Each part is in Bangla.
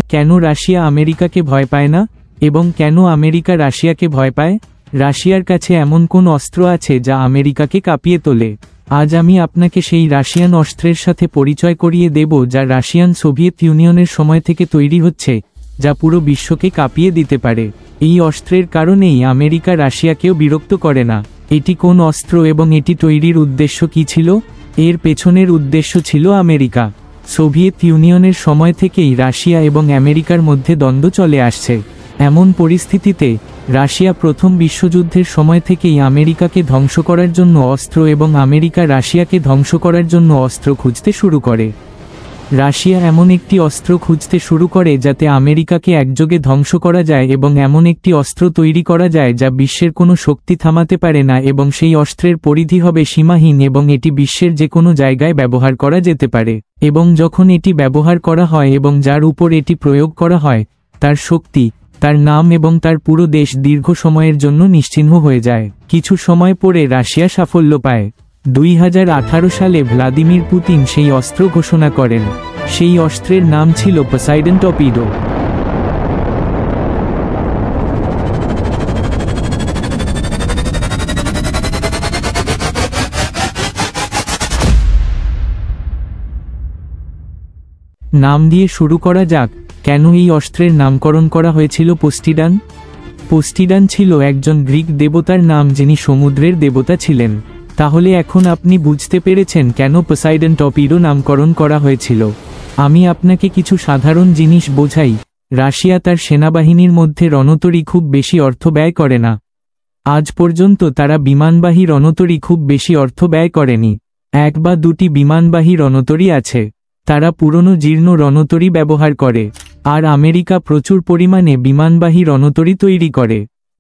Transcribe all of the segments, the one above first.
কেন রাশিয়া আমেরিকাকে ভয় পায় না, এবং কেন আমেরিকা রাশিয়াকে ভয় পায়? রাশিয়ার কাছে এমন কোন অস্ত্র আছে যা আমেরিকাকে কাঁপিয়ে তোলে? আজ আমি আপনাকে সেই রাশিয়ান অস্ত্রের সাথে পরিচয় করিয়ে দেব যা রাশিয়ান সোভিয়েত ইউনিয়নের সময় থেকে তৈরি হচ্ছে, যা পুরো বিশ্বকে কাঁপিয়ে দিতে পারে। এই অস্ত্রের কারণেই আমেরিকা রাশিয়াকেও বিরক্ত করে না। এটি কোন অস্ত্র এবং এটি তৈরির উদ্দেশ্য কী ছিল? এর পেছনের উদ্দেশ্য ছিল আমেরিকা। সোভিয়েত ইউনিয়নের সময় থেকেই রাশিয়া এবং আমেরিকার মধ্যে দ্বন্দ্ব চলে আসছে। এমন পরিস্থিতিতে রাশিয়া প্রথম বিশ্বযুদ্ধের সময় থেকেই আমেরিকাকে ধ্বংস করার জন্য অস্ত্র এবং আমেরিকা রাশিয়াকে ধ্বংস করার জন্য অস্ত্র খুঁজতে শুরু করে। রাশিয়া এমন একটি অস্ত্র খুঁজতে শুরু করে যাতে আমেরিকাকে একযোগে ধ্বংস করা যায় এবং এমন একটি অস্ত্র তৈরি করা যায় যা বিশ্বের কোনো শক্তি থামাতে পারে না, এবং সেই অস্ত্রের পরিধি হবে সীমাহীন এবং এটি বিশ্বের যে কোনো জায়গায় ব্যবহার করা যেতে পারে। এবং যখন এটি ব্যবহার করা হয় এবং যার উপর এটি প্রয়োগ করা হয়, তার শক্তি, তার নাম এবং তার পুরো দেশ দীর্ঘ সময়ের জন্য নিশ্চিহ্ন হয়ে যায়। কিছু সময় পরে রাশিয়া সাফল্য পায়। 2018 সালে ভ্লাদিমির পুতিন সেই অস্ত্র ঘোষণা করেন। সেই অস্ত্রের নাম ছিল পোসাইডন টর্পিডো। নাম দিয়ে শুরু করা যাক। কেন এই অস্ত্রের নামকরণ করা হয়েছিল পোস্টিডান? পোস্টিডান ছিল একজন গ্রিক দেবতার নাম যিনি সমুদ্রের দেবতা ছিলেন। তাহলে এখন আপনি বুঝতে পেরেছেন কেন পোসাইডন টর্পিডো নামকরণ করা হয়েছিল। আমি আপনাকে কিছু সাধারণ জিনিস বোঝাই। রাশিয়া তার সেনাবাহিনীর মধ্যে রণতরী খুব বেশি অর্থ ব্যয় করে না। আজ পর্যন্ত তারা বিমানবাহী রণতরী খুব বেশি অর্থ ব্যয় করেনি। 1 বা 2টি বিমানবাহী রণতরী আছে। তারা পুরনো জীর্ণ রণতরী ব্যবহার করে। আর আমেরিকা প্রচুর পরিমাণে বিমানবাহী রণতরী তৈরি করে।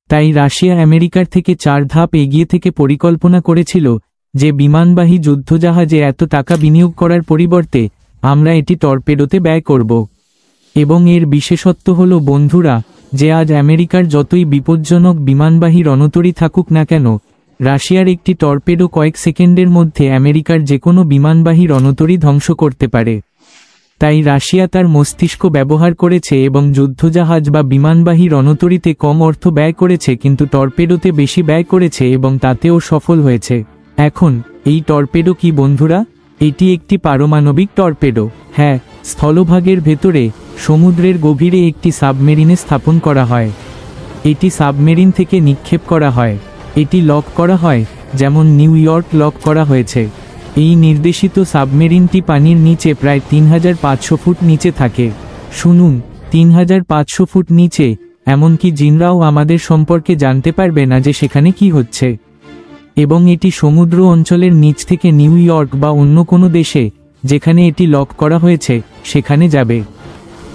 তাই রাশিয়া আমেরিকার থেকে 4 ধাপ এগিয়ে থেকে পরিকল্পনা করেছিল যে বিমানবাহী যুদ্ধজাহাজে এত টাকা বিনিয়োগ করার পরিবর্তে আমরা এটি টর্পেডোতে ব্যয় করব। এবং এর বিশেষত্ব হলো বন্ধুরা, যে আজ আমেরিকার যতই বিপজ্জনক বিমানবাহী রণতরী থাকুক না কেন, রাশিয়ার একটি টর্পেডো কয়েক সেকেন্ডের মধ্যে আমেরিকার যে কোনো বিমানবাহী রণতরী ধ্বংস করতে পারে। তাই রাশিয়া তার মস্তিষ্ক ব্যবহার করেছে এবং যুদ্ধজাহাজ বা বিমানবাহী রণতরীতে কম অর্থ ব্যয় করেছে, কিন্তু টর্পেডোতে বেশি ব্যয় করেছে এবং তাতেও সফল হয়েছে। এখন এই টর্পেডো কি বন্ধুরা? এটি একটি পারমাণবিক টর্পেডো। হ্যাঁ, স্থলভাগের ভেতরে সমুদ্রের গভীরে একটি সাবমেরিনে স্থাপন করা হয়। এটি সাবমেরিন থেকে নিক্ষেপ করা হয়। এটি লক করা হয়, যেমন নিউ ইয়র্ক লক করা হয়েছে। এই নির্দেশিত সাবমেরিনটি পানির নিচে প্রায় 3500 ফুট নিচে থাকে। শুনুন, 3500 ফুট নিচে। এমনকি জিনরাও আমাদের সম্পর্কে জানতে পারবে না যে সেখানে কি হচ্ছে। এবং এটি সমুদ্র অঞ্চলের নিচ থেকে নিউ ইয়র্ক বা অন্য কোনো দেশে যেখানে এটি লক করা হয়েছে সেখানে যাবে।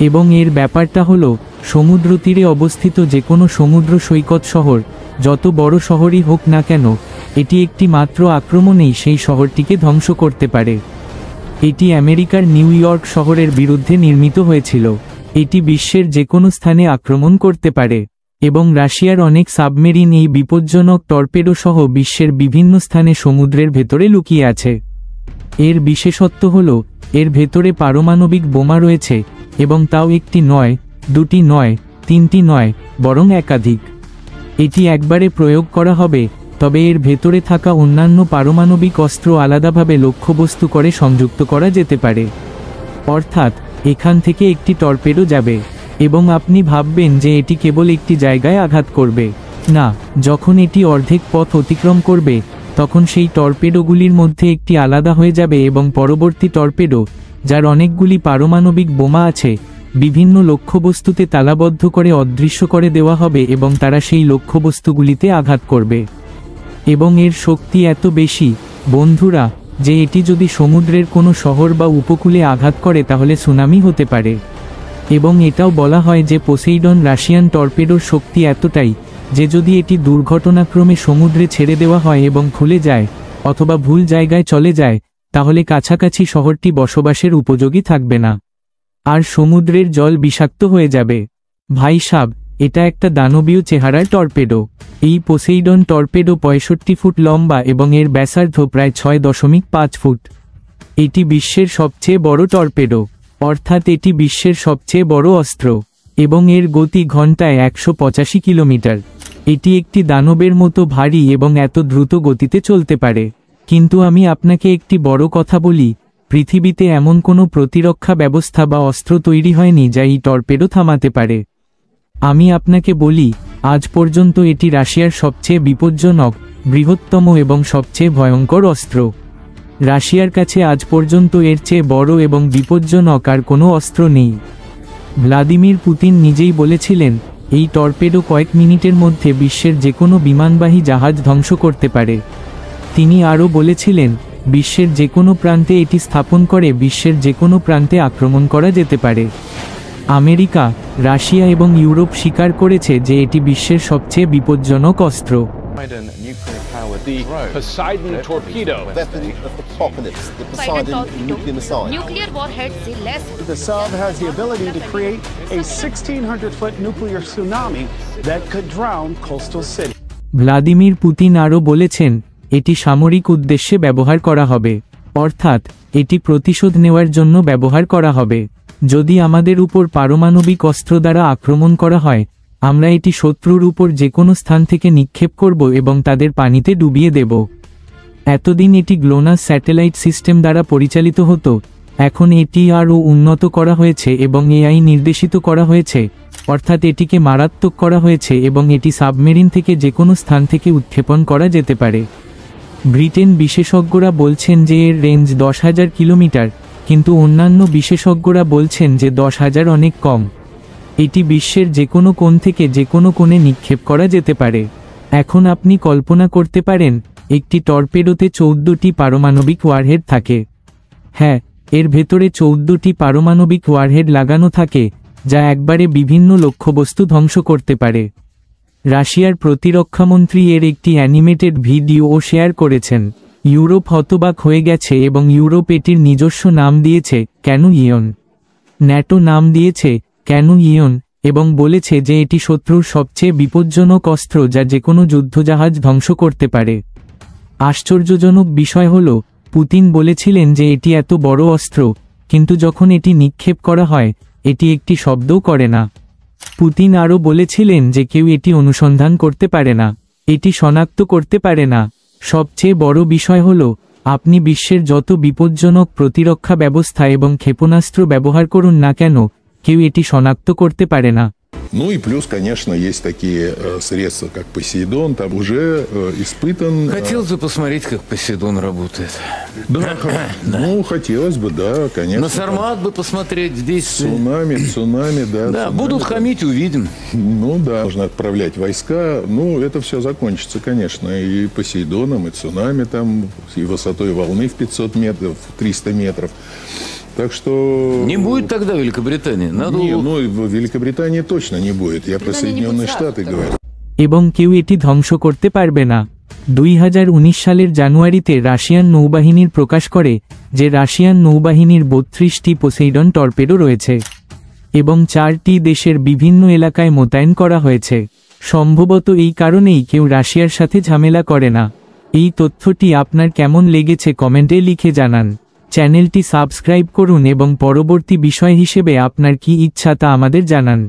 এবং এর ব্যাপারটা হলো, সমুদ্র তীরে অবস্থিত যে কোনো সমুদ্র সৈকত শহর, যত বড় শহরই হোক না কেন, এটি একটি মাত্র আক্রমণেই সেই শহরটিকে ধ্বংস করতে পারে। এটি আমেরিকার নিউ ইয়র্ক শহরের বিরুদ্ধে নির্মিত হয়েছিল। এটি বিশ্বের যে কোনো স্থানে আক্রমণ করতে পারে। এবং রাশিয়ার অনেক সাবমেরিন এই বিপজ্জনক টর্পেডো সহ বিশ্বের বিভিন্ন স্থানে সমুদ্রের ভেতরে লুকিয়ে আছে। এর বিশেষত্ব হল এর ভেতরে পারমাণবিক বোমা রয়েছে, এবং তাও একটি নয়, 2টি নয়, 3টি নয়, বরং একাধিক। এটি একবারে প্রয়োগ করা হবে, তবে এর ভেতরে থাকা অন্যান্য পারমাণবিক অস্ত্র আলাদাভাবে লক্ষ্যবস্তু করে সংযুক্ত করা যেতে পারে। অর্থাৎ এখান থেকে একটি টর্পেডো যাবে এবং আপনি ভাববেন যে এটি কেবল একটি জায়গায় আঘাত করবে। না, যখন এটি অর্ধেক পথ অতিক্রম করবে তখন সেই টর্পেডোগুলির মধ্যে একটি আলাদা হয়ে যাবে এবং পরবর্তী টর্পেডো, যার অনেকগুলি পারমাণবিক বোমা আছে, বিভিন্ন লক্ষ্যবস্তুতে তালাবদ্ধ করে অদৃশ্য করে দেওয়া হবে এবং তারা সেই লক্ষ্যবস্তুগুলিতে আঘাত করবে। এবং এর শক্তি এত বেশি বন্ধুরা যে এটি যদি সমুদ্রের কোনো শহর বা উপকূলে আঘাত করে তাহলে সুনামি হতে পারে। এবং এটাও বলা হয় যে পোসেইডন রাশিয়ান টর্পেডোর শক্তি এতটাই যে যদি এটি দুর্ঘটনাক্রমে সমুদ্রে ছেড়ে দেওয়া হয় এবং খুলে যায় অথবা ভুল জায়গায় চলে যায়, তাহলে কাছাকাছি শহরটি বসবাসের উপযোগী থাকবে না, আর সমুদ্রের জল বিষাক্ত হয়ে যাবে। ভাই সাব, এটা একটা দানবীয় চেহারার টর্পেডো। এই পোসেইডন টর্পেডো 65 ফুট লম্বা এবং এর ব্যাসার্ধ প্রায় 6.5 ফুট। এটি বিশ্বের সবচেয়ে বড় টর্পেডো। অর্থাৎ এটি বিশ্বের সবচেয়ে বড় অস্ত্র এবং এর গতি ঘন্টায় 185 কিলোমিটার। এটি একটি দানবের মতো ভারী এবং এত দ্রুত গতিতে চলতে পারে। কিন্তু আমি আপনাকে একটি বড় কথা বলি, পৃথিবীতে এমন কোনো প্রতিরক্ষা ব্যবস্থা বা অস্ত্র তৈরি হয়নি যা এই টর্পেডো থামাতে পারে। আমি আপনাকে বলি, আজ পর্যন্ত এটি রাশিয়ার সবচেয়ে বিপজ্জনক, বৃহত্তম এবং সবচেয়ে ভয়ঙ্কর অস্ত্র। রাশিয়ার কাছে আজ পর্যন্ত এর চেয়ে বড় এবং বিপজ্জনক আর কোনো অস্ত্র নেই। ভ্লাদিমির পুতিন নিজেই বলেছিলেন, এই টর্পেডো কয়েক মিনিটের মধ্যে বিশ্বের যে কোনো বিমানবাহী জাহাজ ধ্বংস করতে পারে। তিনি আরও বলেছিলেন, বিশ্বের যে কোনো প্রান্তে এটি স্থাপন করে বিশ্বের যে কোনো প্রান্তে আক্রমণ করা যেতে পারে। আমেরিকা, রাশিয়া এবং ইউরোপ স্বীকার করেছে যে এটি বিশ্বের সবচেয়ে বিপজ্জনক অস্ত্র। The Poseidon torpedo. Weapon of the apocalypse, the Poseidon nuclear missile. Nuclear warheads say less. The sub has the ability to create a 1,600-foot nuclear tsunami that could drown coastal cities. Vladimir Putin আরও বলেছেন, এটি সামরিক উদ্দেশ্যে ব্যবহার করা হবে, অর্থাৎ এটি প্রতিশোধ নেওয়ার জন্য ব্যবহার করা হবে। যদি আমাদের উপর পারমাণবিক অস্ত্র দ্বারা আক্রমণ করা হয়, আমরা এটি শত্রুর উপর যে কোনো স্থান থেকে নিক্ষেপ করব এবং তাদের পানিতে ডুবিয়ে দেব। এতদিন এটি গ্লোনাস স্যাটেলাইট সিস্টেম দ্বারা পরিচালিত হতো, এখন এটি আরও উন্নত করা হয়েছে এবং এআই নির্দেশিত করা হয়েছে, অর্থাৎ এটিকে মারাত্মক করা হয়েছে এবং এটি সাবমেরিন থেকে যে কোনো স্থান থেকে উৎক্ষেপণ করা যেতে পারে। ব্রিটেন বিশেষজ্ঞরা বলছেন যে এর রেঞ্জ 10,000 কিলোমিটার, কিন্তু অন্যান্য বিশেষজ্ঞরা বলছেন যে 10,000 অনেক কম। এটি বিশ্বের যে কোনো কোণ থেকে যে কোনো কোণে নিক্ষেপ করা যেতে পারে। এখন আপনি কল্পনা করতে পারেন, একটি টর্পেডোতে 14টি পারমাণবিক ওয়ারহেড থাকে। হ্যাঁ, এর ভেতরে 14টি পারমাণবিক ওয়ারহেড লাগানো থাকে, যা একবারে বিভিন্ন লক্ষ্যবস্তু ধ্বংস করতে পারে। রাশিয়ার প্রতিরক্ষামন্ত্রী এর একটি অ্যানিমেটেড ভিডিও শেয়ার করেছেন। ইউরোপ হতবাক হয়ে গেছে এবং ইউরোপ এটির নিজস্ব নাম দিয়েছে ক্যানু ইয়ন। ন্যাটো নাম দিয়েছে ক্যানু ইয়ন এবং বলেছে যে এটি শত্রুর সবচেয়ে বিপজ্জনক অস্ত্র যা যে কোনো যুদ্ধজাহাজ ধ্বংস করতে পারে। আশ্চর্যজনক বিষয় হল, পুতিন বলেছিলেন যে এটি এত বড় অস্ত্র, কিন্তু যখন এটি নিক্ষেপ করা হয়, এটি একটি শব্দও করে না। পুতিন আরও বলেছিলেন যে কেউ এটি অনুসন্ধান করতে পারে না, এটি শনাক্ত করতে পারে না। সবচেয়ে বড় বিষয় হল, আপনি বিশ্বের যত বিপজ্জনক প্রতিরক্ষা ব্যবস্থা এবং ক্ষেপণাস্ত্র ব্যবহার করুন না কেন, কেউ এটি শনাক্ত করতে পারে না। Ну и плюс, конечно, есть такие средства, как Посейдон, там уже испытан... Хотелось бы посмотреть, как Посейдон работает. Да, ну, хотелось бы, да, конечно. На Сармат бы посмотреть здесь. Цунами, да. Да, будут хамить, увидим. Ну да, нужно отправлять войска. Ну, это все закончится, конечно, и Посейдоном, и цунами там, и высотой волны в 500 метров, 300 метров. Так что... Не будет тогда Великобритании? Надо... Не, ну, в Великобритании точно не будет. Я про Соединенные Штаты говорю. এবং কেউ এটি ধ্বংস করতে পারবে না। 2019 সালের জানুয়ারিতে রাশিয়ান নৌবাহিনীর প্রকাশ করে যে রাশিয়ান নৌবাহিনীর 32টি পোসেইডন টর্পেডো রয়েছে এবং 4টি দেশের বিভিন্ন এলাকায় মোতায়েন করা হয়েছে। সম্ভবত এই কারণেই কেউ রাশিয়ার সাথে ঝামেলা করে না। এই তথ্যটি আপনার কেমন লেগেছে কমেন্টে লিখে জানান। চ্যানেলটি সাবস্ক্রাইব করুন এবং পরবর্তী বিষয় হিসেবে আপনার কি ইচ্ছা তা আমাদের জানান।